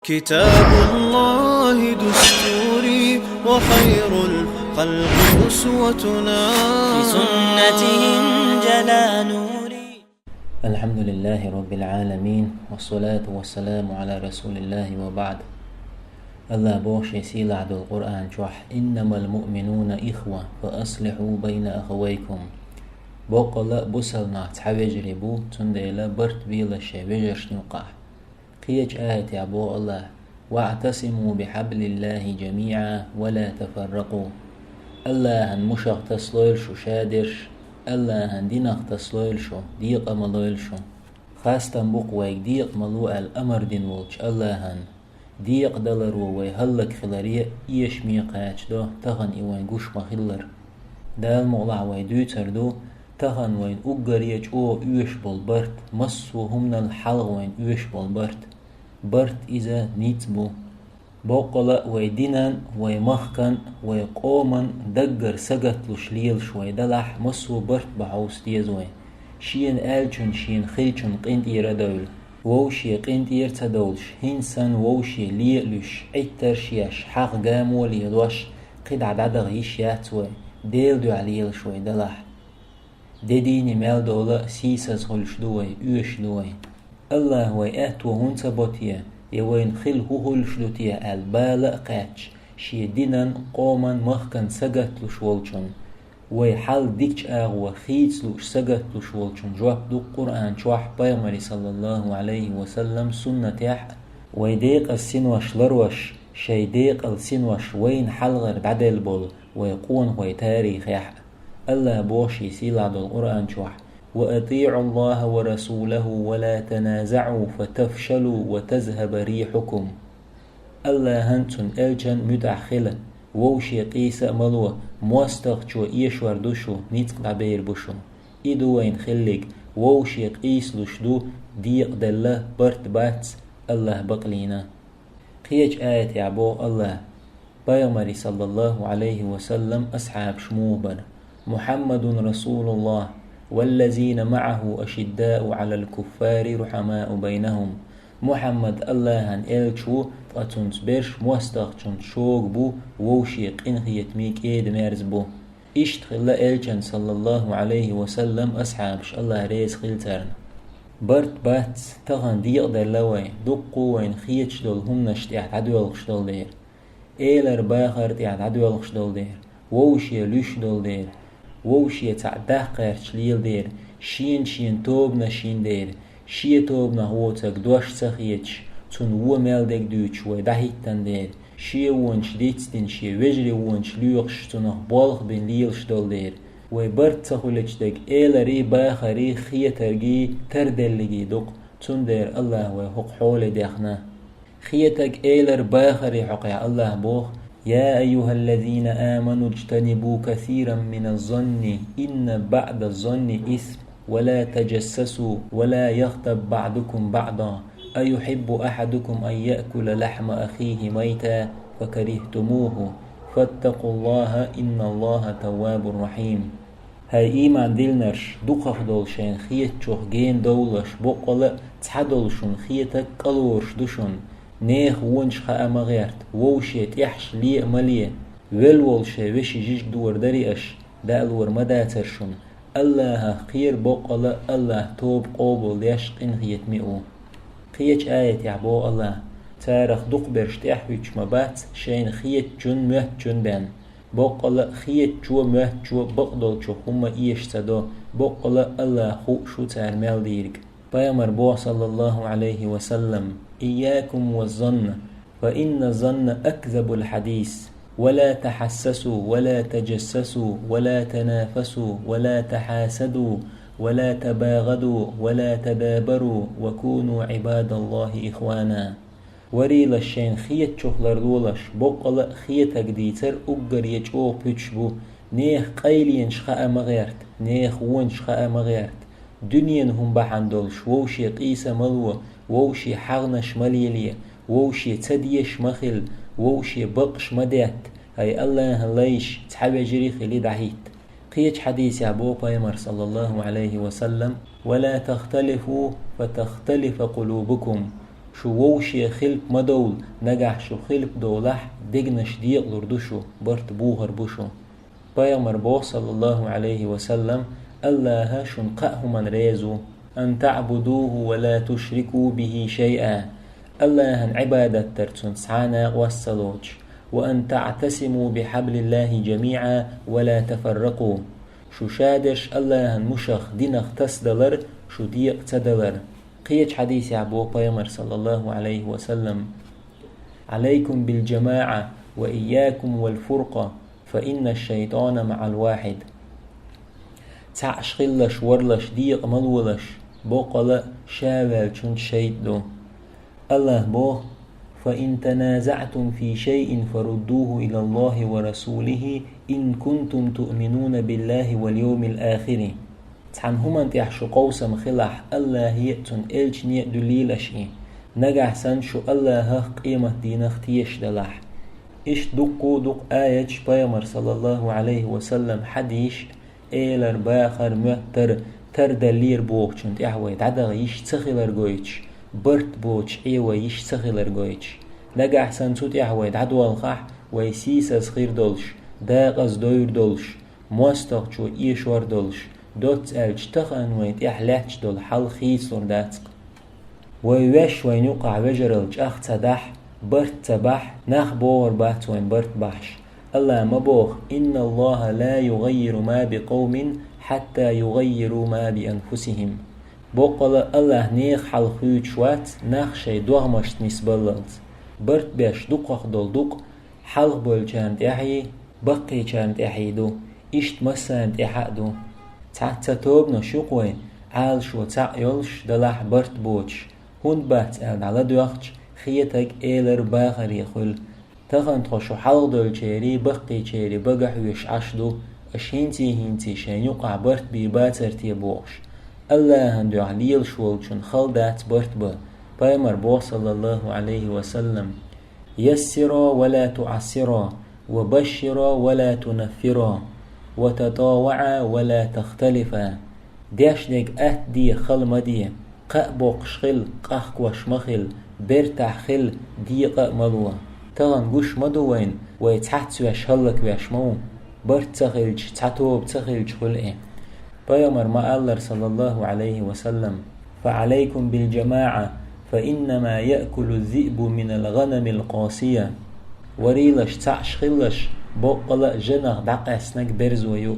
كتاب الله دستوري وخير الخلق أسوتنا في سنته جلا نوري. الحمد لله رب العالمين والصلاة والسلام على رسول الله وبعد. الله بوشي سيل عد القرآن شوح إنما المؤمنون إخوة فأصلحوا بين أخويكم. بوقلا بوسلنا تحويجري بو تنديلا برت بيلا شبيجرش نقاح قيج آية عبو الله واعتصموا بحبل الله جميعا ولا تفرقوا. الله هن مشاق تسلويل شو شادرش، الله هن ديناق تسلويل شو ديق ملويل شو خاصة بقويك ديق ملو الأمر دين ولش. الله هن ديق دلرو ويهلك خلارية إيش ميقاتش دو تغن إيوان قوش مخلر دال مغلع ويدوتر دو تغن وين أقريج أو إيش بالبرت مصو همنا الحلغ وين إيش بالبرت برت إذا نيتبو بوقلا ويدينان ويمخكن ويقومن دقر سقط لشليل شوي دلح مصو برت بحوس ديزوي شين آلچن شين خيلچن قنت إيردول ووشي قنت إيرتدولش هنسان ووشي ليلش عتر شياش حق قامو ليدوش قد عدد غيش ياتوي ديل دو عليل شوي دلح ديني مال دولا سيساز خلش دوي ايش دوي الله ويأت وهون سبوتيا يوين خل هو هلش دوتيا البالة قاتش شي دينان قوما مخكن سقط لشولشن ويحال ديكش آغوة خيتس لوش سقط لشولشن جواب دو قرآن شوح بيغمري صلى الله عليه وسلم سنة يح ويديق السنوش لروش شي ديق السنوش وين حلغر بعدل بول ويقون هوي تاريخ يح الله بوشي سيلعد القرآن شوح وأطيعوا الله ورسوله ولا تنازعوا فتفشلوا وتذهب ريحكم. الله هنتن الجن متأخلة ووشي قيسة ملوة موستغشو إيشور دوشو نيتق عبير بوشو إدوين خلق ووشي قيس لشدو ديق دله برت باتس الله بقلينا قيج آية يعبو الله بيغمري صلى الله عليه وسلم أصحاب شموبر محمد رسول الله والذين معه أشداء على الكفار رحماء بينهم. محمد الله هن إلشو تقتنس برش موستغشن شوق بو ووشيق إنخيت ميك إيد مارز بو إشتخل إلشن صلى الله عليه وسلم أصحابش الله ريز خلترن برت بات تغن ديق در لوي دقو وين خيتش دول هم نشتيحت عدوالخش دول دير إيلر باخر تيحت عدوالخش دول دير ووشي لوش دول دير ووشي تعده قيرش ليل دير شين توبنا شين دير شي توبنا هوتك دوش سخيتش تون وو مالدك دوش ودهيتن دير شي وونش ديتستن شي وجري وونش ليوخش تونه بالغ بين ليلش دول دير وبرت سخولش دك إيلري باخري خيترجي تردلجي دق تون دير الله وحق حول ديخنا خيتك إيلر باخري حقيا الله بوخ يا أيها الذين آمنوا اجتنبوا كثيرا من الظن إن بعد الظن إثم ولا تجسسوا ولا يغتب بعضكم بعضا أيحب أحدكم أن يأكل لحم أخيه ميتا فكرهتموه فاتقوا الله إن الله تواب رحيم. هاي إيمان ديلنرش دوخخ دولشين خيت شوخ جين دولش بقل تحدولشون خيتك قلورش دوشون نيخ ونش خا مغيرت ووشيت يحش لي مليه والولشي وشي جيش دور دريش دالور مداترشون الله خير بقلا الله توب قوبل يشق إنخيت مئو خيج آية يعبو الله تارخ دق برشت يحويش مبات شين خيت جن مهت جن بان بقلا خيت جو مهت جو بقدل جو هم إيش تدو بقلا الله خو شو تار مال ديرك بيامر بو صلى الله عليه وسلم إياكم والظن فإن الظن أكذب الحديث ولا تحسسوا ولا تجسسوا ولا تنافسوا ولا تحاسدوا ولا تباغضوا ولا تدابروا وكونوا عباد الله إخوانا. وريل الشين خيت شخلر دولش بقل خيتك ديتر أقر يجوه بيتشبو نيخ قيلين شخاء مغيرت نيخ ون شخاء مغيرت دنيا هم بحندولش ووشي قيسة ملوة ووشي حغنش مليلية ووشي تديش مخل ووشي بقش مدات هاي الله ليش تحبي جري خلي دعيت قيج حديث أبو بيمر صلى الله عليه وسلم ولا تختلفوا فتختلف قلوبكم شو ووشي خلق مدول نجح شو خلق دولح دقنش ديق لردشو برت بوهر بوشو بيامر بو صلى الله عليه وسلم الله شنقأه من ريزو أن تعبدوه ولا تشركوا به شيئا الله عبادة ترتون سعانا والسلوج وأن تعتسموا بحبل الله جميعا ولا تفرقوا شو شادش الله مشخ دينخ تسدلر شو ديق تدلر قيج حديث عبو بيامر صلى الله عليه وسلم عليكم بالجماعة وإياكم والفرقة فإن الشيطان مع الواحد تعش خلش ورلش ديق ملولش بوقل شاول چون شيدو الله بو فإن تنازعتم في شيء فردوه إلى الله ورسوله إن كنتم تؤمنون بالله واليوم الآخر تعن هما تحشو قوسم خلح الله يأتن إلش نيق دليلشي نجح سنشو الله قيمة دينخ تيش دلح إش دقو دق آية بيامر صلى الله عليه وسلم حديش إيلر باخر مهتر تر دلير بوغ چونت احويت عدغ يش تخيلر قويتش برت بوچ ايوه يش تخيلر قويتش نجح سنسوت احويت عدو الخح ويسيس صغير دولش داقز دوير دولش موستغ چو ايشور دولش دوت الچ تخانويت احلاتش دول حل خيصور داتق ويوش وينوقع وجرلج اخ تدح برت تبح نخ بور بات وين برت بحش الله مبوخ إن الله لا يغير ما بقوم حتى يغيروا ما بأنفسهم بقول الله نيخ حل خيوت شوات نخ شي دوغمشت نسبللت برت باش دقق دول دق حلق بول چاند احي بقي چاند احيدو اشت مساند احادو تعتتوب نشوقوي عال شو تعيلش دلح برت بوش هون بات على دوغش خيتك ايلر باخر يخل تغن تخشو حلق دول چيري بقي چيري بقح ويش عشدو اشهنتي هنتي شين يقع برت بيباتر تيبوغش الله هندو عليل شوال چون خلدات برت با بيامر بو صلى الله عليه وسلم يسرا ولا تعسرا وبشرا ولا تنفرا وتطاوعا ولا تختلفا ديش ديك دي خل مدي قأبوق شخل قحق وشمخل برتح خل دي قأملوا تغن قوش مدوين ويتحت ويشهلك ويشمو برت تخلج تحتوب تخلج خلقه بيامر ما الله صلى الله عليه وسلم فعليكم بالجماعة فإنما يأكل الذئب من الغنم القاسية وريلش تعش خلش بقلا جنغ دقاسنك برز ويو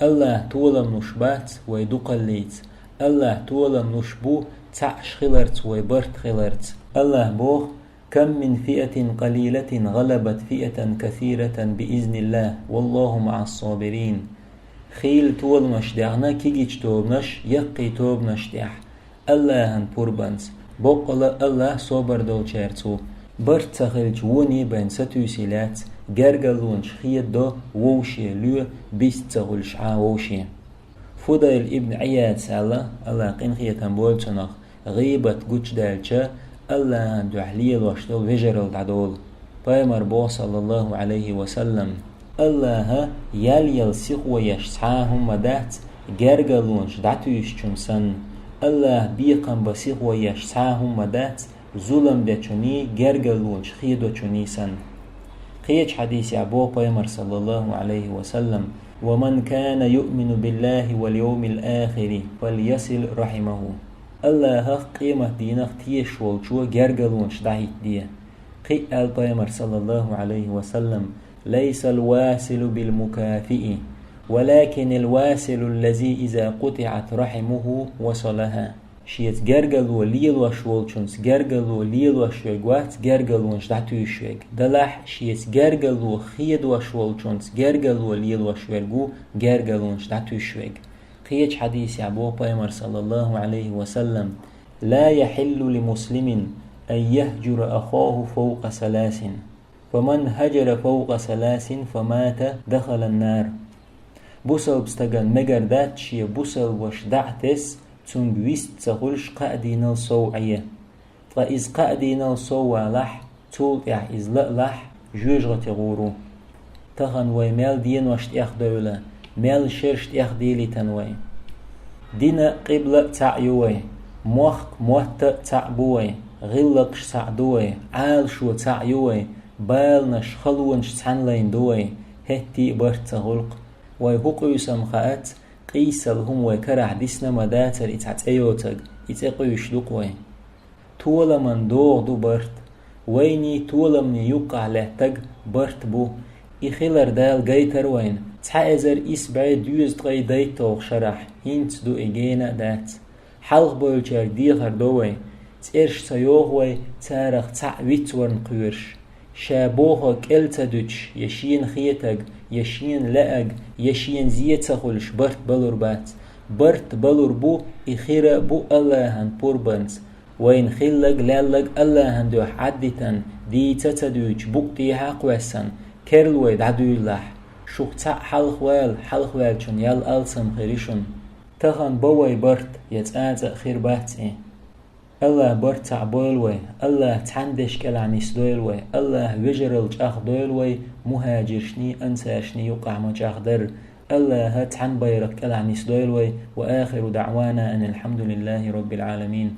الله تولم نشبات ويدقليت الله تولم نشبو تعش خلرت ويبرت خلرت الله بوخ كم من فئة قليلة غلبت فئة كثيرة بإذن الله والله مع الصابرين خيل تولمش دعنا كيجيش توبنش يقي توبنش دع الله هن بوربانس بقلا الله صبر دول شارتو برت تخلج وني بين ستوسيلات جرجلونش خيد دو ووشي لو بيست تغلش ووشي فضيل ابن عياد سالة الله قين خيتن بولتنخ غيبة قوش دالشا الله هن دعليل واشتول وجرل دعدول بيامر بو صلى الله عليه وسلم الله يل سيخو يشسعاهم مدات جرجلونش دعتوش چونسن الله بيقن بسيخو يشسعاهم مدات ظلم بچوني جرجلونش خيدو چونيسن قيج حديث عبو بيامر صلى الله عليه وسلم ومن كان يؤمن بالله واليوم الآخر فليصل رحمه الله قيمة دينخ تيش والشو جرجلونش دعيت دي قي البيامر صلى الله عليه وسلم ليس الواصل بالمكافئ ولكن الواصل الذي إذا قطعت رحمه وصلها شيت جرجلو ليل وشولچونس جرجلو ليل وشوغوات جرجلو نشدعتوشوغ دلح شيت جرجلو خيد وشولچونس جرجلو ليل وشوغو جرجلو نشدعتوشوغ قيج حديث عبو بيامر صلى الله عليه وسلم لا يحل لمسلم أن يهجر أخاه فوق 3 فمن هجر فوق 3 فمات دخل النار بوسل بستغن مگردات شي بوسل وش دعتس تون ويست تغلش قادين الصوعية فإذ قادين الصوع لح تول إز لح جوجغة غورو تغن ويمال دين وشت إخ دولة مال شرشت إخ ديلي تنوي دين قبلة تعيوي موخ موت تعبوي غلقش سعدوي عال شو تعيوي بالنش خلونش تحنلين دوي هتي برت غلق ويهقيسم خات قيسل هم وكرع ديسنا مداتر اتعت ايوتك اتقيش لقوي طول من دو برت ويني طول من يقع لهتك برت بو إخيلر دال جيتر وين تحازر إسبعي دوز تغي ديتوغ شرح هينت دو إجينا دات حلق بولجر ديغر دوي تيرش تيوغوي تارخ تعويت ورن قيرش شابوغ كالتا دوش يشين خيتك يشين لأج يشين زيتخلش برت بلور بات برت بلور بو إخيرا بو اللهن بوربنز وين خلق لالق اللهن دو حدتن دي تتدوش بوكتي حقوسن كيرلوي دعدويلح شوق تاع حلخوال شون يال ألسم خيريشون تخن بوي برت يتآت خير باتي الله برت تاع بولوي الله تحندش كلعنيس دويلوي الله وجرل جاخ دويلوي مهاجرشني أنساشني يقع مجاخدر الله هتحن بيرك كلعنيس دويلوي وآخر دعوانا أن الحمد لله رب العالمين.